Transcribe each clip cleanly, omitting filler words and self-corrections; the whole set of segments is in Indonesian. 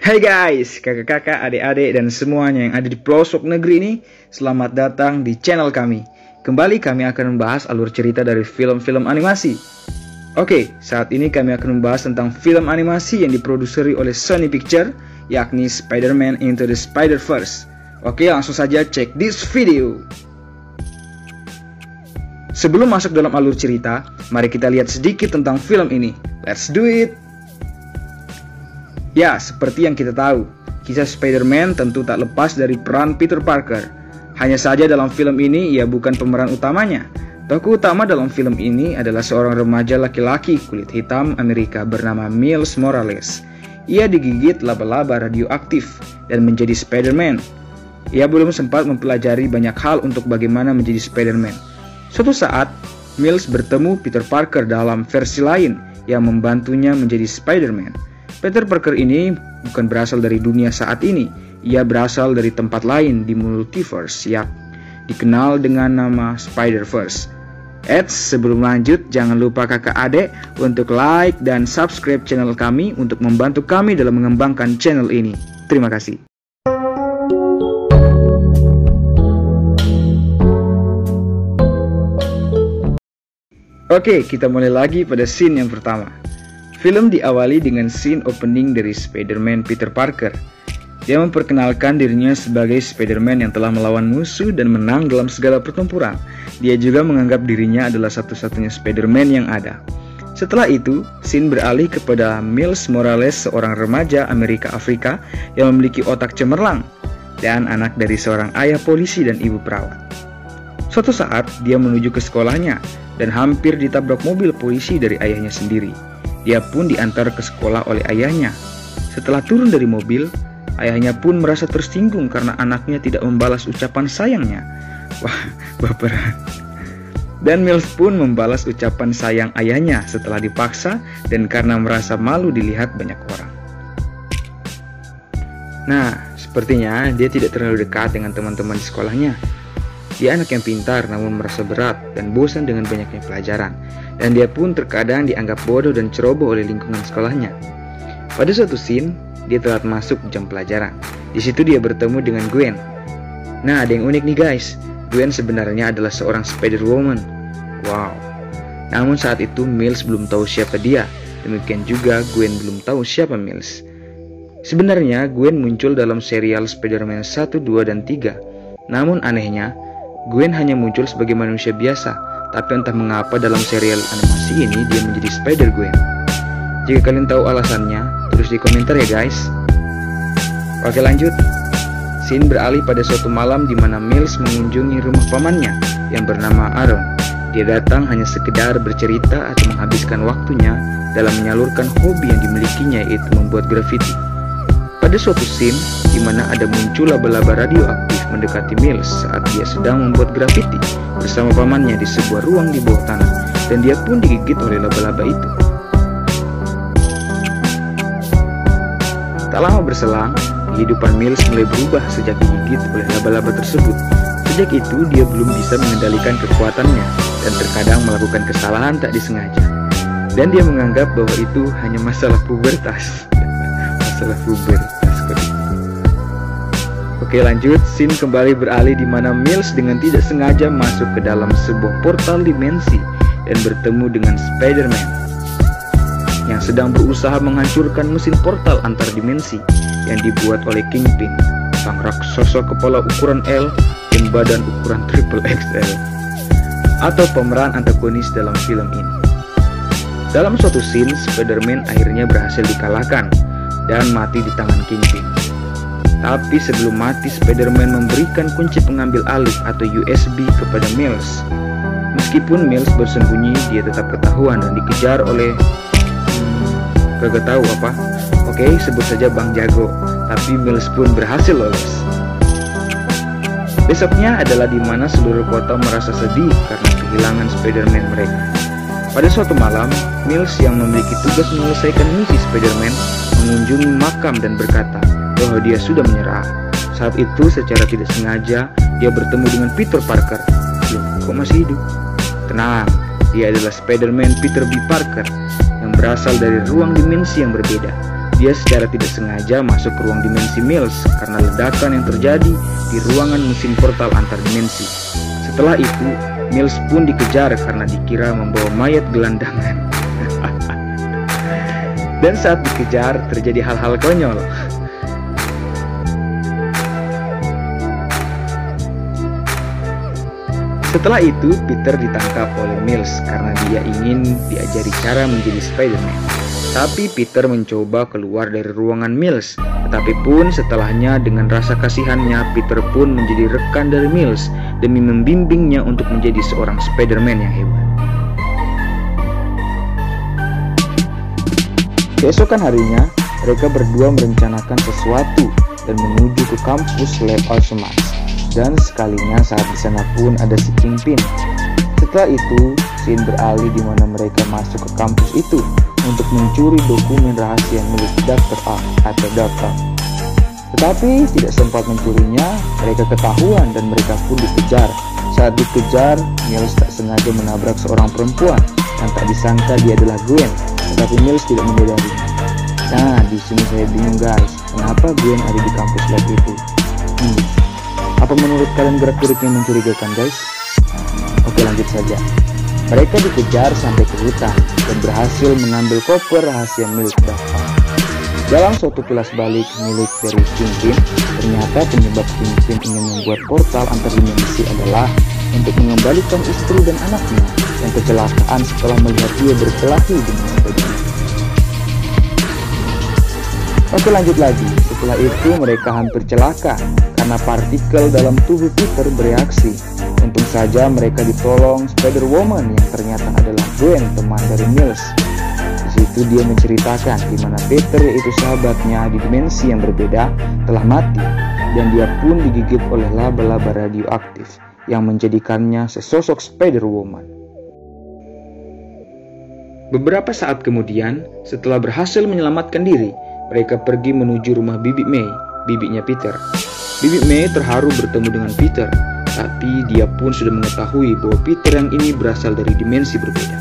Hai guys, kakak-kakak, adik-adik, dan semuanya yang ada di pelosok negeri ini, selamat datang di channel kami. Kembali kami akan membahas alur cerita dari film-film animasi. Oke, saat ini kami akan membahas tentang film animasi yang diproduseri oleh Sony Pictures, yakni Spider-Man Into the Spider-Verse. Oke, langsung saja cek this video. Sebelum masuk dalam alur cerita, mari kita lihat sedikit tentang film ini. Let's do it! Ya, seperti yang kita tahu, kisah Spider-Man tentu tak lepas dari peran Peter Parker. Hanya saja dalam film ini ia bukan pemeran utamanya. Tokoh utama dalam film ini adalah seorang remaja laki-laki kulit hitam Amerika bernama Miles Morales. Ia digigit laba-laba radioaktif dan menjadi Spider-Man. Ia belum sempat mempelajari banyak hal untuk bagaimana menjadi Spider-Man. Suatu saat, Miles bertemu Peter Parker dalam versi lain yang membantunya menjadi Spider-Man. Peter Parker ini bukan berasal dari dunia saat ini. Ia berasal dari tempat lain di multiverse yang dikenal dengan nama Spider-Verse. Sebelum lanjut, jangan lupa kakak adik untuk like dan subscribe channel kami untuk membantu kami dalam mengembangkan channel ini. Terima kasih. Oke, kita mulai lagi pada scene yang pertama. Film diawali dengan scene opening dari Spider-Man Peter Parker. Dia memperkenalkan dirinya sebagai Spider-Man yang telah melawan musuh dan menang dalam segala pertempuran. Dia juga menganggap dirinya adalah satu-satunya Spider-Man yang ada. Setelah itu, scene beralih kepada Miles Morales, seorang remaja Amerika Afrika yang memiliki otak cemerlang dan anak dari seorang ayah polisi dan ibu perawat. Suatu saat, dia menuju ke sekolahnya dan hampir ditabrak mobil polisi dari ayahnya sendiri. Dia pun diantar ke sekolah oleh ayahnya. Setelah turun dari mobil, ayahnya pun merasa tersinggung karena anaknya tidak membalas ucapan sayangnya. Wah, baperan. Dan Miles pun membalas ucapan sayang ayahnya setelah dipaksa dan karena merasa malu dilihat banyak orang. Nah, sepertinya dia tidak terlalu dekat dengan teman-teman di sekolahnya. Dia anak yang pintar namun merasa berat dan bosan dengan banyaknya pelajaran. Dan dia pun terkadang dianggap bodoh dan ceroboh oleh lingkungan sekolahnya. Pada suatu scene, dia telat masuk jam pelajaran. Di situ dia bertemu dengan Gwen. Nah, ada yang unik nih guys. Gwen sebenarnya adalah seorang Spider-Woman. Wow. Namun saat itu Miles belum tahu siapa dia. Demikian juga Gwen belum tahu siapa Miles. Sebenarnya Gwen muncul dalam serial Spider-Man 1, 2, dan 3. Namun anehnya, Gwen hanya muncul sebagai manusia biasa, tapi entah mengapa dalam serial animasi ini dia menjadi Spider-Gwen. Jika kalian tahu alasannya, tulis di komentar ya guys. Oke, lanjut. Scene beralih pada suatu malam di mana Miles mengunjungi rumah pamannya yang bernama Aaron. Dia datang hanya sekedar bercerita atau menghabiskan waktunya dalam menyalurkan hobi yang dimilikinya, yaitu membuat grafiti. Pada suatu scene di mana ada muncul laba-laba radioaktif mendekati Miles saat dia sedang membuat grafiti bersama pamannya di sebuah ruang di bawah tanah, dan dia pun digigit oleh laba-laba itu. Tak lama berselang, kehidupan Miles mulai berubah sejak digigit oleh laba-laba tersebut. Sejak itu dia belum bisa mengendalikan kekuatannya dan terkadang melakukan kesalahan tak disengaja. Dan dia menganggap bahwa itu hanya masalah pubertas. Masalah pubertas. Oke, lanjut. Scene kembali beralih di mana Miles dengan tidak sengaja masuk ke dalam sebuah portal dimensi dan bertemu dengan Spider-Man yang sedang berusaha menghancurkan mesin portal antar dimensi yang dibuat oleh Kingpin, sang raksasa kepala ukuran L dan badan ukuran XXL, atau pemeran antagonis dalam film ini. Dalam suatu scene, Spider-Man akhirnya berhasil dikalahkan dan mati di tangan Kingpin. Tapi sebelum mati, Spider-Man memberikan kunci pengambil alih atau USB kepada Miles. Meskipun Miles bersembunyi, dia tetap ketahuan dan dikejar oleh kagak tahu apa. Oke, sebut saja Bang Jago. Tapi Miles pun berhasil lolos. Besoknya adalah di mana seluruh kota merasa sedih karena kehilangan Spider-Man mereka. Pada suatu malam, Miles yang memiliki tugas menyelesaikan misi Spider-Man mengunjungi makam dan berkata bahwa dia sudah menyerah. Saat itu secara tidak sengaja dia bertemu dengan Peter Parker. Loh, kok masih hidup? Tenang, dia adalah Spider-Man Peter B. Parker yang berasal dari ruang dimensi yang berbeda. dia secara tidak sengaja masuk ke ruang dimensi Mills karena ledakan yang terjadi di ruangan mesin portal antar dimensi. Setelah itu, Mills pun dikejar karena dikira membawa mayat gelandangan. Dan saat dikejar, terjadi hal-hal konyol. Setelah itu, Peter ditangkap oleh Mills karena dia ingin diajari cara menjadi Spider-Man. Tapi Peter mencoba keluar dari ruangan Mills. Tetapi pun setelahnya dengan rasa kasihannya, Peter pun menjadi rekan dari Mills demi membimbingnya untuk menjadi seorang Spider-Man yang hebat. Keesokan harinya, mereka berdua merencanakan sesuatu dan menuju ke kampus Lab Alchemax. Dan sekalinya saat di sana pun ada si Kingpin. Setelah itu, scene beralih di mana mereka masuk ke kampus itu untuk mencuri dokumen rahasia milik Dr. Ock atau Dr. Tetapi tidak sempat mencurinya, mereka ketahuan dan mereka pun dikejar. Saat dikejar, Mills tak sengaja menabrak seorang perempuan yang tak disangka dia adalah Gwen, tetapi Mills tidak menyadari. Nah, di sini saya bingung guys, kenapa Gwen ada di kampus lab itu? Apa menurut kalian gerak-geriknya mencurigakan guys? Oke, lanjut saja. Mereka dikejar sampai ke hutan dan berhasil mengambil koper rahasia milik Dr. Dalam suatu kilas balik milik dari Kingpin, ternyata penyebab Kingpin ingin membuat portal antar dimensi adalah untuk mengembalikan istri dan anaknya yang kecelakaan setelah melihat dia berkelahi dengan Spider-Man. Oke, lanjut lagi. Setelah itu mereka hampir celaka karena partikel dalam tubuh Peter bereaksi. Untung saja mereka ditolong Spider-Woman yang ternyata adalah Gwen, teman dari Mills. Di situ dia menceritakan di mana Peter, yaitu sahabatnya di dimensi yang berbeda, telah mati dan dia pun digigit oleh laba-laba radioaktif yang menjadikannya sesosok Spider-Woman. Beberapa saat kemudian, setelah berhasil menyelamatkan diri, mereka pergi menuju rumah Bibi May, bibinya Peter. Bibi May terharu bertemu dengan Peter, tapi dia pun sudah mengetahui bahwa Peter yang ini berasal dari dimensi berbeda.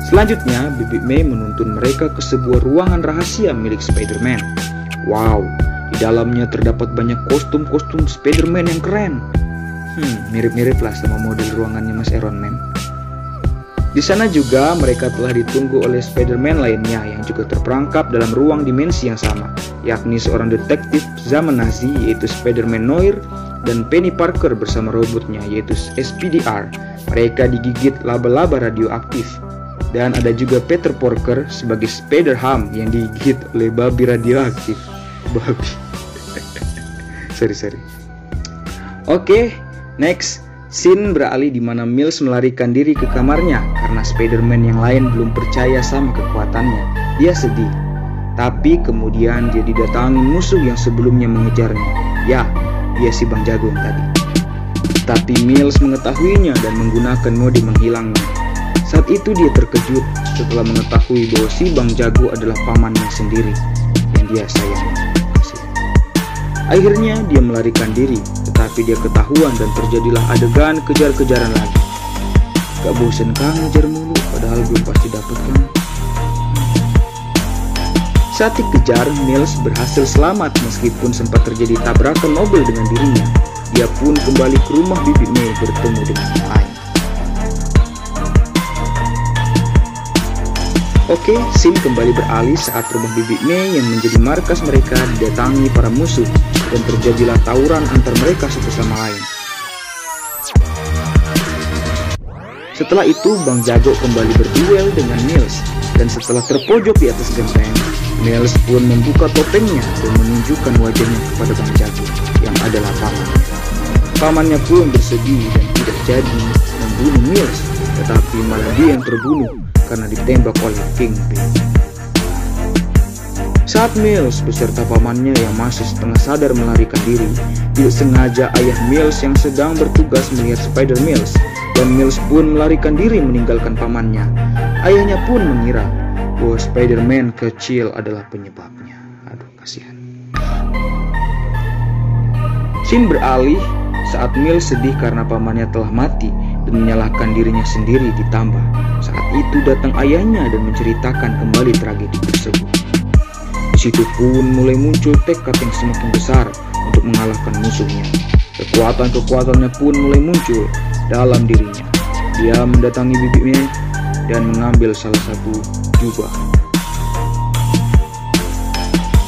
Selanjutnya, Bibi May menuntun mereka ke sebuah ruangan rahasia milik Spider-Man. Wow, di dalamnya terdapat banyak kostum-kostum Spider-Man yang keren. Mirip-mirip lah sama model ruangannya Mas Iron Man. Di sana juga mereka telah ditunggu oleh Spider-Man lainnya yang juga terperangkap dalam ruang dimensi yang sama, yakni seorang detektif zaman Nazi yaitu Spider-Man Noir dan Penny Parker bersama robotnya yaitu SPDR. Mereka digigit laba-laba radioaktif. Dan ada juga Peter Parker sebagai Spider-Ham yang digigit oleh babi radioaktif. Babi. sorry. Oke, next. Scene beralih di mana Mills melarikan diri ke kamarnya karena Spider-Man yang lain belum percaya sama kekuatannya. Dia sedih. Tapi kemudian dia didatangi musuh yang sebelumnya mengejarnya. Ya, dia si Bang Jagung tadi. Tapi Mills mengetahuinya dan menggunakan mode menghilangnya. Saat itu dia terkejut setelah mengetahui bahwa si Bang Jago adalah pamannya sendiri yang dia sayangi. Akhirnya dia melarikan diri, tetapi dia ketahuan dan terjadilah adegan kejar-kejaran lagi. Gak bosen kan ngejar mulu, padahal belum pasti dapet kan? Saat dikejar, Mills berhasil selamat meskipun sempat terjadi tabrakan mobil dengan dirinya. Dia pun kembali ke rumah Bibi May bertemu dengan yang lain. Oke, scene kembali beralih saat rumah Bibi May yang menjadi markas mereka didatangi para musuh dan terjadilah tawuran antar mereka satu sama lain. Setelah itu, Bang Jago kembali berduel dengan Mills dan setelah terpojok di atas genteng, Mills pun membuka topengnya dan menunjukkan wajahnya kepada Bang Jago yang adalah pamannya. Pamannya pun bersedih dan tidak jadi membunuh Mills, tetapi malah dia yang terbunuh karena ditembak oleh Kingpin. Saat Mills beserta pamannya yang masih setengah sadar melarikan diri, tidak sengaja ayah Mills yang sedang bertugas melihat Spider Mills, dan Mills pun melarikan diri meninggalkan pamannya. Ayahnya pun mengira bahwa Spider-Man kecil adalah penyebabnya. Aduh, kasihan. Scene beralih saat Mills sedih karena pamannya telah mati dan menyalahkan dirinya sendiri ditambah. Saat itu datang ayahnya dan menceritakan kembali tragedi tersebut. Di situ pun mulai muncul tekad yang semakin besar untuk mengalahkan musuhnya. Kekuatan-kekuatannya pun mulai muncul dalam dirinya. Dia mendatangi bibinya dan mengambil salah satu jubah.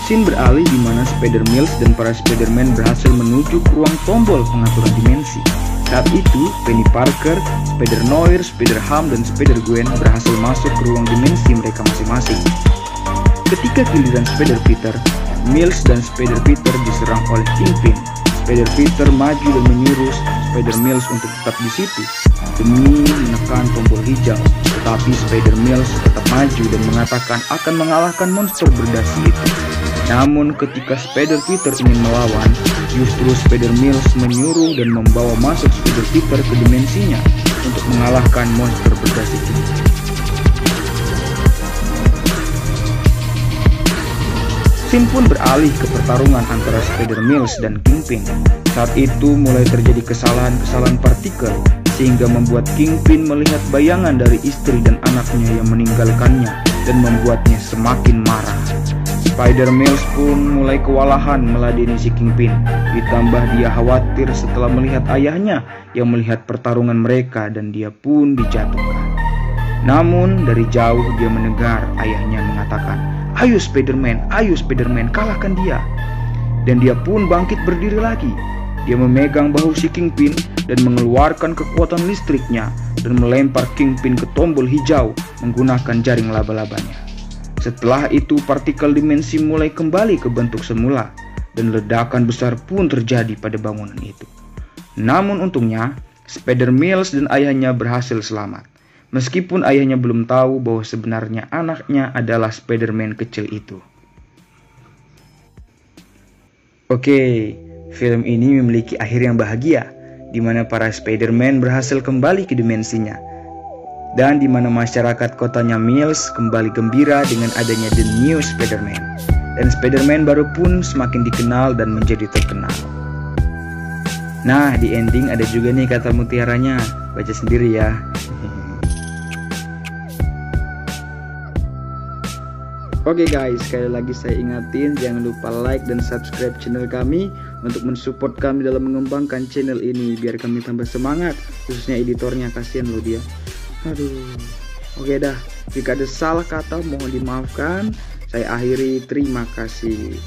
Scene beralih di mana Spider-Mills dan para Spider-Man berhasil menuju ke ruang tombol pengaturan dimensi. Saat itu, Penny Parker, Spider-Noir, Spider-Ham, dan Spider-Gwen berhasil masuk ke ruang dimensi mereka masing-masing. Ketika giliran Spider-Peter, Mills dan Spider-Peter diserang oleh Kingpin. Spider-Peter maju dan menyuruh Spider-Mills untuk tetap di situ demi menekan tombol hijau. Tetapi Spider-Mills tetap maju dan mengatakan akan mengalahkan monster berdasi itu. Namun ketika Spider-Peter ingin melawan, justru Spider-Mills menyuruh dan membawa masuk Spider-Peter ke dimensinya untuk mengalahkan monster berdasi itu. Scene pun beralih ke pertarungan antara Spider-Mills dan Kingpin. Saat itu mulai terjadi kesalahan-kesalahan partikel sehingga membuat Kingpin melihat bayangan dari istri dan anaknya yang meninggalkannya dan membuatnya semakin marah. Spider-Mills pun mulai kewalahan meladeni si Kingpin. Ditambah dia khawatir setelah melihat ayahnya yang melihat pertarungan mereka dan dia pun dijatuhkan. Namun dari jauh dia mendengar ayahnya mengatakan, ayo Spider-Man, kalahkan dia." Dan dia pun bangkit berdiri lagi. Dia memegang bahu si Kingpin dan mengeluarkan kekuatan listriknya dan melempar Kingpin ke tombol hijau menggunakan jaring laba-labanya. Setelah itu partikel dimensi mulai kembali ke bentuk semula dan ledakan besar pun terjadi pada bangunan itu. Namun untungnya Spider-Mills dan ayahnya berhasil selamat. Meskipun ayahnya belum tahu bahwa sebenarnya anaknya adalah Spider-Man kecil itu. Oke, film ini memiliki akhir yang bahagia, di mana para Spider-Man berhasil kembali ke dimensinya, dan di mana masyarakat kotanya Mills kembali gembira dengan adanya The New Spider-Man, dan Spider-Man baru pun semakin dikenal dan menjadi terkenal. Nah, di ending ada juga nih kata mutiaranya, baca sendiri ya. Oke guys, sekali lagi saya ingatin jangan lupa like dan subscribe channel kami untuk mensupport kami dalam mengembangkan channel ini biar kami tambah semangat, khususnya editornya, kasihan loh dia. Aduh. Oke dah, jika ada salah kata mohon dimaafkan. Saya akhiri, terima kasih.